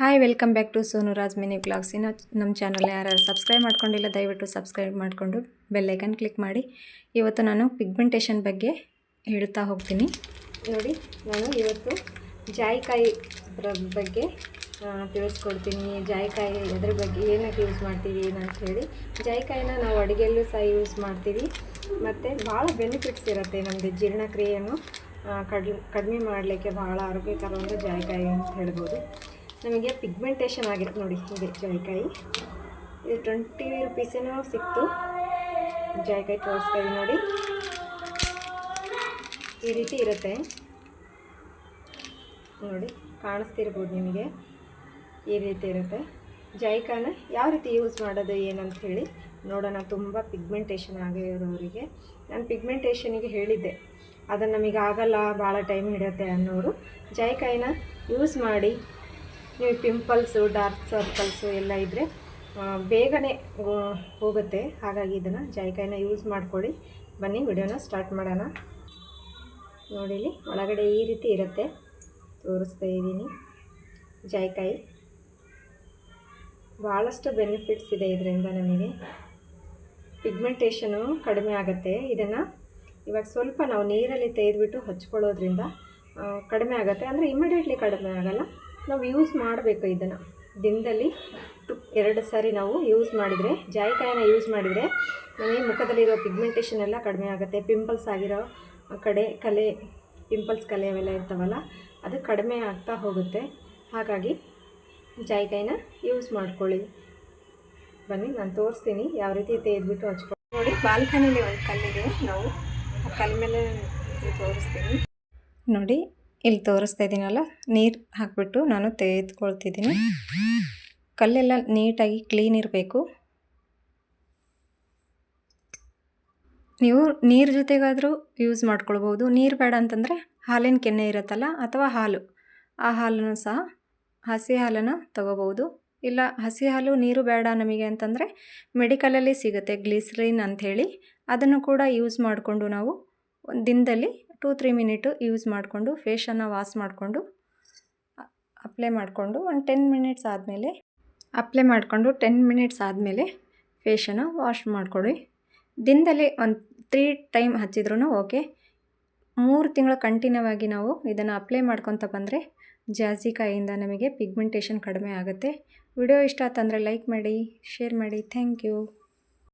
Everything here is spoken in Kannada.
Hi welcome back to Sonu Raj mini blogs. ಇನ್ನು ನಮ್ಮ ಚಾನಲ್ ಯಾರು ಸಬ್ಸ್ಕ್ರೈಬ್ ಮಾಡ್ಕೊಂಡಿಲ್ಲ ದಯವಿಟ್ಟು ಸಬ್ಸ್ಕ್ರೈಬ್ ಮಾಡಿಕೊಂಡು ಬೆಲ್ಲೈಕನ್ ಕ್ಲಿಕ್ ಮಾಡಿ. ಇವತ್ತು ನಾನು ಪಿಗ್ಮೆಂಟೇಷನ್ ಬಗ್ಗೆ ಹೇಳ್ತಾ ಹೋಗ್ತೀನಿ. ನೋಡಿ, ನಾನು ಇವತ್ತು ಜಾಯಿಕಾಯಿ ಬಗ್ಗೆ ತಿಳಿಸ್ಕೊಡ್ತೀನಿ. ಜಾಯಿಕಾಯಿ ಅದ್ರ ಬಗ್ಗೆ ಏನಕ್ಕೆ ಯೂಸ್ ಮಾಡ್ತೀವಿ ಅಂತ ಹೇಳಿ. ಜಾಯಿಕಾಯಿನ ನಾವು ಅಡುಗೆಯಲ್ಲೂ ಸಹ ಯೂಸ್ ಮಾಡ್ತೀವಿ ಮತ್ತು ಭಾಳ ಬೆನಿಫಿಟ್ಸ್ ಇರುತ್ತೆ. ನಮ್ಮದು ಜೀರ್ಣಕ್ರಿಯೆಯನ್ನು ಕಡಿಮೆ ಮಾಡಲಿಕ್ಕೆ ಭಾಳ ಆರೋಗ್ಯಕರವಾದ ಜಾಯಿಕಾಯಿ ಅಂತ ಹೇಳ್ಬೋದು. ನಮಗೆ ಪಿಗ್ಮೆಂಟೇಷನ್ ಆಗಿತ್ತು ನೋಡಿ, ಇದೆ ಜಾಯಿಕಾಯಿ. ಇದು 20 ರೂಪೀಸೇನೋ ಸಿಕ್ತು. ಜಾಯಿಕಾಯಿ ತೋರಿಸ್ತಾ ಇದ್ದೀನಿ ನೋಡಿ, ಈ ರೀತಿ ಇರುತ್ತೆ ನೋಡಿ, ಕಾಣಿಸ್ತಿರ್ಬೋದು ನಿಮಗೆ. ಈ ರೀತಿ ಇರುತ್ತೆ ಜಾಯಿಕಾಯಿನ. ಯಾವ ರೀತಿ ಯೂಸ್ ಮಾಡೋದು ಏನಂತ ಹೇಳಿ ನೋಡೋಣ. ತುಂಬ ಪಿಗ್ಮೆಂಟೇಷನ್ ಆಗಿರೋರಿಗೆ ನಾನು ಪಿಗ್ಮೆಂಟೇಷನಿಗೆ ಹೇಳಿದ್ದೆ, ಅದನ್ನು ನಮಗೆ ಆಗಲ್ಲ, ಭಾಳ ಟೈಮ್ ಹಿಡಿಯುತ್ತೆ ಅನ್ನೋರು ಜಾಯಿಕಾಯಿನ ಯೂಸ್ ಮಾಡಿ. ನೀವು ಪಿಂಪಲ್ಸು, ಡಾರ್ಕ್ ಸರ್ಕಲ್ಸು ಎಲ್ಲ ಇದ್ದರೆ ಬೇಗನೆ ಹೋಗುತ್ತೆ. ಹಾಗಾಗಿ ಇದನ್ನು ಜಾಯಿಕಾಯಿನ ಯೂಸ್ ಮಾಡ್ಕೊಳ್ಳಿ. ಬನ್ನಿ ವಿಡಿಯೋನ ಸ್ಟಾರ್ಟ್ ಮಾಡೋಣ. ನೋಡಿ, ಇಲ್ಲಿ ಒಳಗಡೆ ಈ ರೀತಿ ಇರುತ್ತೆ, ತೋರಿಸ್ತಾ ಇದ್ದೀನಿ. ಜಾಯಿಕಾಯಿ ಭಾಳಷ್ಟು ಬೆನಿಫಿಟ್ಸ್ ಇದೆ ಇದರಿಂದ. ನಮಗೆ ಪಿಗ್ಮೆಂಟೇಷನು ಕಡಿಮೆ ಆಗುತ್ತೆ. ಇದನ್ನು ಇವಾಗ ಸ್ವಲ್ಪ ನಾವು ನೀರಲ್ಲಿ ತೆಗೆದುಬಿಟ್ಟು ಹಚ್ಕೊಳ್ಳೋದ್ರಿಂದ ಕಡಿಮೆ ಆಗುತ್ತೆ. ಅಂದರೆ ಇಮಿಡಿಯೇಟ್ಲಿ ಕಡಿಮೆ ಆಗೋಲ್ಲ, ನಾವು ಯೂಸ್ ಮಾಡಬೇಕು. ಇದನ್ನು ದಿನದಲ್ಲಿ 2 ಸಾರಿ ನಾವು ಯೂಸ್ ಮಾಡಿದರೆ, ಜಾಯಿಕಾಯಿನ ಯೂಸ್ ಮಾಡಿದರೆ ನಮಗೆ ಮುಖದಲ್ಲಿರೋ ಪಿಗ್ಮೆಂಟೇಷನ್ ಎಲ್ಲ ಕಡಿಮೆ ಆಗುತ್ತೆ. ಪಿಂಪಲ್ಸ್ ಆಗಿರೋ ಕಲೆ ಪಿಂಪಲ್ಸ್ ಕಲೆ ಅವೆಲ್ಲ ಇರ್ತಾವಲ್ಲ, ಅದು ಕಡಿಮೆ ಆಗ್ತಾ ಹೋಗುತ್ತೆ. ಹಾಗಾಗಿ ಜಾಯಿಕಾಯಿನ ಯೂಸ್ ಮಾಡ್ಕೊಳ್ಳಿ. ಬನ್ನಿ ನಾನು ತೋರಿಸ್ತೀನಿ ಯಾವ ರೀತಿ ತೆಗೆದುಬಿಟ್ಟು ಹಚ್ಕೊಳ್ಳಿ. ನೋಡಿ, ಬಾಲ್ಕನಿಲಿ ಒಂದು ಕಲ್ಲಿದೆ, ನಾವು ಆ ಕಲ್ಲ ಮೇಲೆ ತೋರಿಸ್ತೀನಿ ನೋಡಿ. ಇಲ್ಲಿ ತೋರಿಸ್ತಾ ಇದ್ದೀನಲ್ಲ, ನೀರು ಹಾಕಿಬಿಟ್ಟು ನಾನು ತೆಗೆದುಕೊಳ್ತಿದ್ದೀನಿ. ಕಲ್ಲೆಲ್ಲ ನೀಟಾಗಿ ಕ್ಲೀನ್ ಇರಬೇಕು. ನೀವು ನೀರು ಜೊತೆಗಾದರೂ ಯೂಸ್ ಮಾಡ್ಕೊಳ್ಬೋದು. ನೀರು ಬೇಡ ಅಂತಂದರೆ ಹಾಲಿನ ಕೆನೆ ಇರುತ್ತಲ್ಲ, ಅಥವಾ ಹಾಲು, ಆ ಹಾಲನ್ನು ಸಹ, ಹಸಿ ಹಾಲನ್ನು ತಗೋಬೋದು. ಇಲ್ಲ ಹಸಿ ಹಾಲು ನೀರು ಬೇಡ ನಮಗೆ ಅಂತಂದರೆ ಮೆಡಿಕಲಲ್ಲಿ ಸಿಗುತ್ತೆ ಗ್ಲಿಸರಿನ್ ಅಂಥೇಳಿ, ಅದನ್ನು ಕೂಡ ಯೂಸ್ ಮಾಡಿಕೊಂಡು ನಾವು ದಿನದಲ್ಲಿ 2-3 ಮಿನಿಟು ಯೂಸ್ ಮಾಡಿಕೊಂಡು ಫೇಶನ್ನು ವಾಶ್ ಮಾಡಿಕೊಂಡು ಅಪ್ಲೈ ಮಾಡಿಕೊಂಡು ಒಂದು 10 ಮಿನಿಟ್ಸ್ ಆದಮೇಲೆ ಅಪ್ಲೈ ಮಾಡಿಕೊಂಡು 10 ಮಿನಿಟ್ಸ್ ಆದಮೇಲೆ ಫೇಶನ್ನು ವಾಶ್ ಮಾಡಿಕೊಡಿ. ದಿನದಲ್ಲಿ ಒಂದು 3 ಟೈಮ್ ಹಚ್ಚಿದ್ರೂ ಓಕೆ. 3 ತಿಂಗಳು ಕಂಟಿನ್ಯೂ ಆಗಿ ನಾವು ಇದನ್ನು ಅಪ್ಲೈ ಮಾಡ್ಕೊತ ಬಂದರೆ ಜಾಯಿಕಾಯಿಯಿಂದ ನಮಗೆ ಪಿಗ್ಮೆಂಟೇಷನ್ ಕಡಿಮೆ ಆಗುತ್ತೆ. ವಿಡಿಯೋ ಇಷ್ಟ ಆತಂದರೆ ಲೈಕ್ ಮಾಡಿ, ಶೇರ್ ಮಾಡಿ. Thank you.